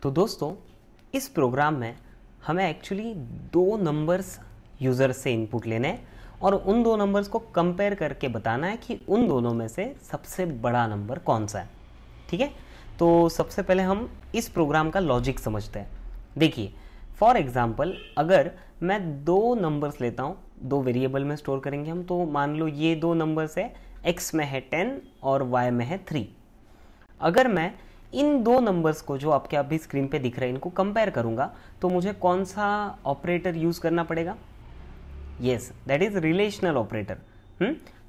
तो दोस्तों इस प्रोग्राम में हमें एक्चुअली दो नंबर्स यूज़र से इनपुट लेने हैं और उन दो नंबर्स को कंपेयर करके बताना है कि उन दोनों में से सबसे बड़ा नंबर कौन सा है। ठीक है, तो सबसे पहले हम इस प्रोग्राम का लॉजिक समझते हैं। देखिए, फॉर एग्जांपल अगर मैं दो नंबर्स लेता हूँ, दो वेरिएबल में स्टोर करेंगे हम, तो मान लो ये दो नंबर्स है, x में है 10 और y में है 3। अगर मैं इन दो नंबर्स को जो आपके अभी स्क्रीन पे दिख रहे हैं इनको कंपेयर करूंगा तो मुझे कौन सा ऑपरेटर यूज करना पड़ेगा? Yes, that is relational operator.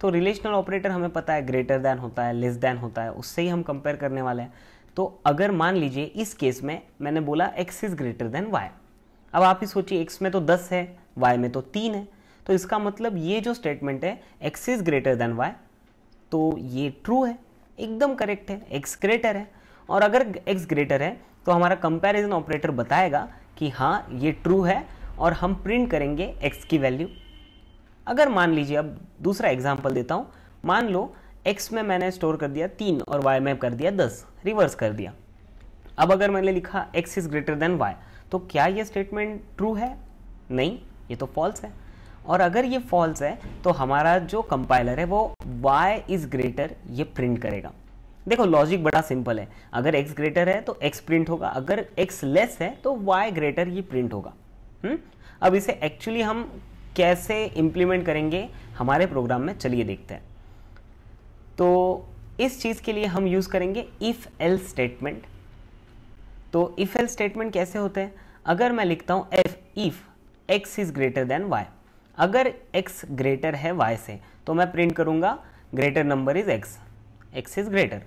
तो रिलेशनल ऑपरेटर हमें पता है ग्रेटर देन होता है, लेस देन होता है, उससे ही हम कंपेयर करने वाले हैं। तो अगर मान लीजिए इस केस में मैंने बोला x is greater than y। अब आप ही सोचिए, x में तो 10 है, y में तो 3 है, तो इसका मतलब ये जो स्टेटमेंट है x is greater than y, तो ये ट्रू है, एकदम करेक्ट है, x ग्रेटर है। और अगर x ग्रेटर है तो हमारा कंपैरिजन ऑपरेटर बताएगा कि हाँ ये ट्रू है और हम प्रिंट करेंगे x की वैल्यू। अगर मान लीजिए, अब दूसरा एग्जांपल देता हूँ, मान लो x में मैंने स्टोर कर दिया 3 और y में कर दिया 10, रिवर्स कर दिया। अब अगर मैंने लिखा x is greater than y, तो क्या ये स्टेटमेंट ट्रू है? नहीं, ये तो फॉल्स है। और अगर ये फॉल्स है तो हमारा जो कंपाइलर है वो y इज ग्रेटर ये प्रिंट करेगा। देखो लॉजिक बड़ा सिंपल है, अगर x ग्रेटर है तो x प्रिंट होगा, अगर x लेस है तो y ग्रेटर ये प्रिंट होगा। अब इसे एक्चुअली हम कैसे इंप्लीमेंट करेंगे हमारे प्रोग्राम में, चलिए देखते हैं। तो इस चीज के लिए हम यूज करेंगे इफ एल्स स्टेटमेंट। तो इफ एल्स स्टेटमेंट कैसे होते हैं? अगर मैं लिखता हूं if x is greater than y, अगर x ग्रेटर है y से तो मैं प्रिंट करूंगा greater number is x is greater.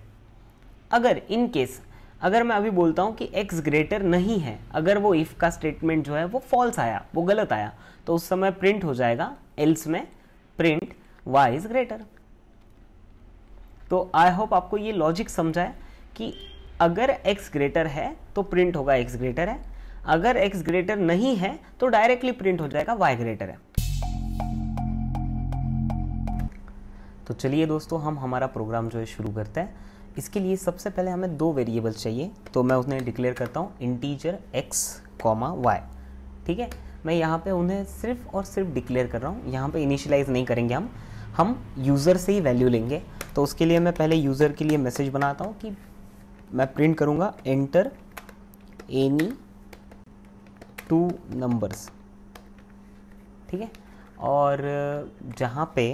अगर इन केस अगर मैं अभी बोलता हूं कि x ग्रेटर नहीं है, अगर वो इफ का स्टेटमेंट जो है वो फॉल्स आया, वो गलत आया, तो उस समय प्रिंट हो जाएगा एल्स में प्रिंट y इज ग्रेटर। तो आई होप आपको ये लॉजिक समझा है कि अगर x ग्रेटर है तो प्रिंट होगा x ग्रेटर है, अगर x ग्रेटर नहीं है तो डायरेक्टली प्रिंट हो जाएगा y ग्रेटर है। तो चलिए दोस्तों, हम हमारा प्रोग्राम जो है शुरू करते हैं। इसके लिए सबसे पहले हमें दो वेरिएबल्स चाहिए, तो मैं उन्हें डिक्लेयर करता हूँ इंटीजर x, y। ठीक है, मैं यहाँ पे उन्हें सिर्फ और सिर्फ डिक्लेयर कर रहा हूँ, यहाँ पे इनिशियलाइज नहीं करेंगे हम यूज़र से ही वैल्यू लेंगे। तो उसके लिए मैं पहले यूज़र के लिए मैसेज बनाता हूँ कि मैं प्रिंट करूँगा एंटर एनी टू नंबर्स। ठीक है, और जहाँ पे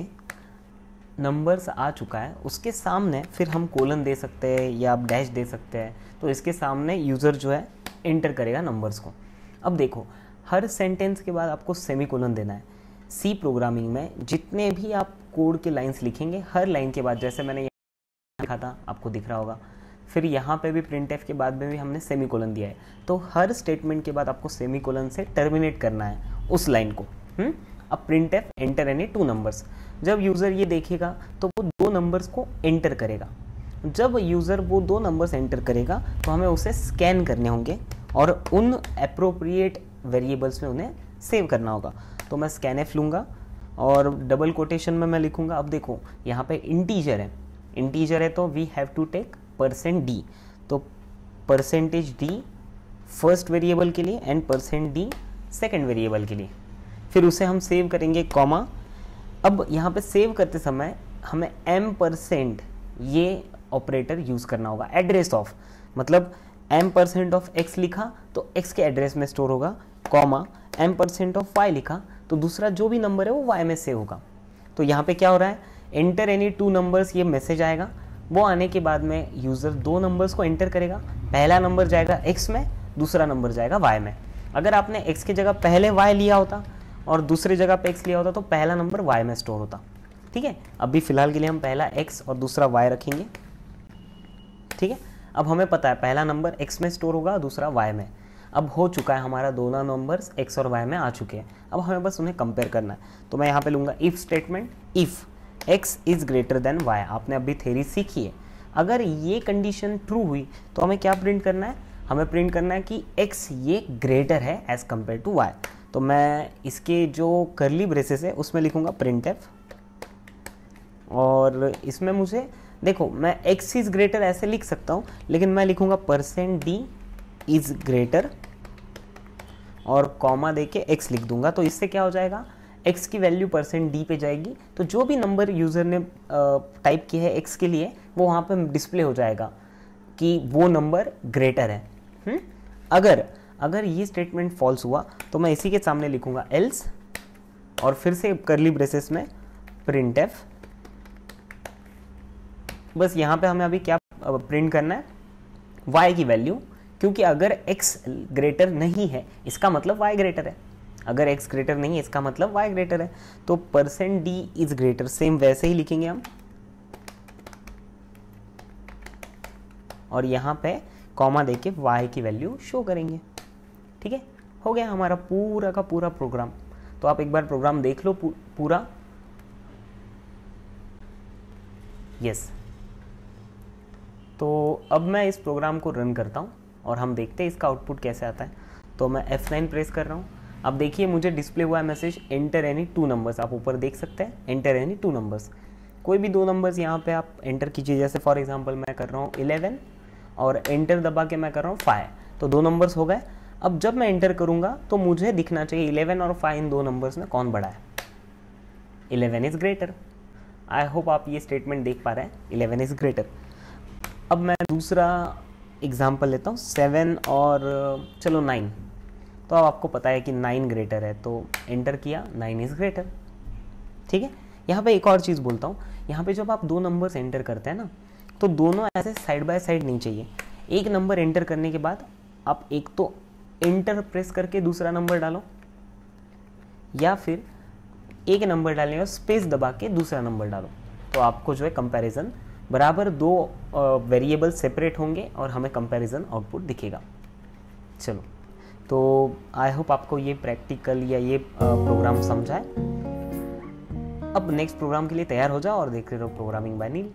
नंबर्स आ चुका है उसके सामने फिर हम कोलन दे सकते हैं या आप डैश दे सकते हैं। तो इसके सामने यूज़र जो है एंटर करेगा नंबर्स को। अब देखो, हर सेंटेंस के बाद आपको सेमीकोलन देना है। सी प्रोग्रामिंग में जितने भी आप कोड के लाइंस लिखेंगे, हर लाइन के बाद, जैसे मैंने यहाँ लिखा था आपको दिख रहा होगा, फिर यहाँ पे भी प्रिंटएफ के बाद में भी हमने सेमीकोलन दिया है। तो हर स्टेटमेंट के बाद आपको सेमीकोलन से टर्मिनेट करना है उस लाइन को। अब printf enter any two numbers, जब यूज़र ये देखेगा तो वो दो नंबर्स को एंटर करेगा। जब यूज़र वो दो नंबर्स एंटर करेगा तो हमें उसे स्कैन करने होंगे और उन अप्रोप्रिएट वेरिएबल्स में उन्हें सेव करना होगा। तो मैं स्कैनएफ लूँगा और डबल कोटेशन में मैं लिखूँगा, अब देखो यहाँ पे इंटीजर है तो we have to take %d। तो %d फर्स्ट वेरिएबल के लिए एंड %d सेकेंड वेरिएबल के लिए। फिर उसे हम सेव करेंगे कॉमा। अब यहाँ पे सेव करते समय हमें m% ये ऑपरेटर यूज़ करना होगा, एड्रेस ऑफ, मतलब m% ऑफ x लिखा तो x के एड्रेस में स्टोर होगा, कॉमा m% ऑफ y लिखा तो दूसरा जो भी नंबर है वो y में सेव होगा। तो यहाँ पे क्या हो रहा है, एंटर एनी टू नंबर्स, ये मैसेज आएगा। वो आने के बाद में यूज़र दो नंबर्स को एंटर करेगा, पहला नंबर जाएगा x में, दूसरा नंबर जाएगा y में। अगर आपने x की जगह पहले y लिया होता और दूसरी जगह पे x लिया होता तो पहला नंबर y में स्टोर होता। ठीक है, अभी फिलहाल के लिए हम पहला x और दूसरा y रखेंगे। ठीक है, अब हमें पता है पहला नंबर x में स्टोर होगा, दूसरा y में। अब हो चुका है हमारा, दोनों नंबर्स x और y में आ चुके हैं। अब हमें बस उन्हें कंपेयर करना है। तो मैं यहाँ पे लूँगा if statement, if x is greater than y। आपने अभी थ्योरी सीखी है, अगर ये कंडीशन ट्रू हुई तो हमें क्या प्रिंट करना है? हमें प्रिंट करना है कि x ये ग्रेटर है एज कम्पेयर टू y। तो मैं इसके जो करली ब्रेसेस है उसमें लिखूंगा प्रिंटएफ, और इसमें मुझे देखो मैं x इज ग्रेटर ऐसे लिख सकता हूँ, लेकिन मैं लिखूंगा %d इज ग्रेटर और कॉमा देके x लिख दूंगा। तो इससे क्या हो जाएगा, x की वैल्यू %d पे जाएगी, तो जो भी नंबर यूज़र ने टाइप किया है x के लिए वो वहाँ पे डिस्प्ले हो जाएगा कि वो नंबर ग्रेटर है। अगर ये स्टेटमेंट फॉल्स हुआ तो मैं इसी के सामने लिखूंगा एल्स और फिर से करली ब्रेसेस में printf। बस यहाँ पे हमें अभी क्या प्रिंट करना है, y की वैल्यू, क्योंकि अगर x ग्रेटर नहीं है इसका मतलब y ग्रेटर है, अगर x ग्रेटर नहीं है इसका मतलब y ग्रेटर है। तो %d इज ग्रेटर, सेम वैसे ही लिखेंगे हम और यहाँ पे कॉमा देके y की वैल्यू शो करेंगे। ठीक है, हो गया हमारा पूरा का पूरा प्रोग्राम। तो आप एक बार प्रोग्राम देख लो पूरा। यस, तो अब मैं इस प्रोग्राम को रन करता हूँ और हम देखते हैं इसका आउटपुट कैसे आता है। तो मैं F9 प्रेस कर रहा हूँ। अब देखिए मुझे डिस्प्ले हुआ है मैसेज एंटर एनी 2 नंबर्स। आप ऊपर देख सकते हैं एंटर एनी 2 नंबर्स, कोई भी 2 नंबर्स यहाँ पे आप एंटर कीजिए। जैसे फॉर एग्जांपल मैं कर रहा हूँ 11 और एंटर दबा के मैं कर रहा हूँ 5, तो 2 नंबर्स हो गए। अब जब मैं एंटर करूँगा तो मुझे दिखना चाहिए 11 और 5 इन 2 नंबर्स में कौन बड़ा है। 11 इज़ ग्रेटर। आई होप आप ये स्टेटमेंट देख पा रहे हैं, 11 इज़ ग्रेटर। अब मैं दूसरा एग्जाम्पल लेता हूँ 7 और चलो 9। तो अब आपको पता है कि 9 ग्रेटर है, तो एंटर किया 9 इज़ ग्रेटर। ठीक है, यहाँ पे एक और चीज़ बोलता हूँ, यहाँ पे जब आप 2 नंबर्स एंटर करते हैं ना तो दोनों ऐसे साइड बाय साइड नहीं चाहिए। एक नंबर एंटर करने के बाद आप एक तो एंटर प्रेस करके दूसरा नंबर डालो, या फिर एक नंबर डालें और स्पेस दबा के दूसरा नंबर डालो। तो आपको जो है कंपैरिजन बराबर 2 वेरिएबल सेपरेट होंगे और हमें कंपैरिजन आउटपुट दिखेगा। चलो, तो आई होप आपको ये प्रैक्टिकल या ये प्रोग्राम समझा है। अब नेक्स्ट प्रोग्राम के लिए तैयार हो जाओ और देखते रहो प्रोग्रामिंग बाय नील।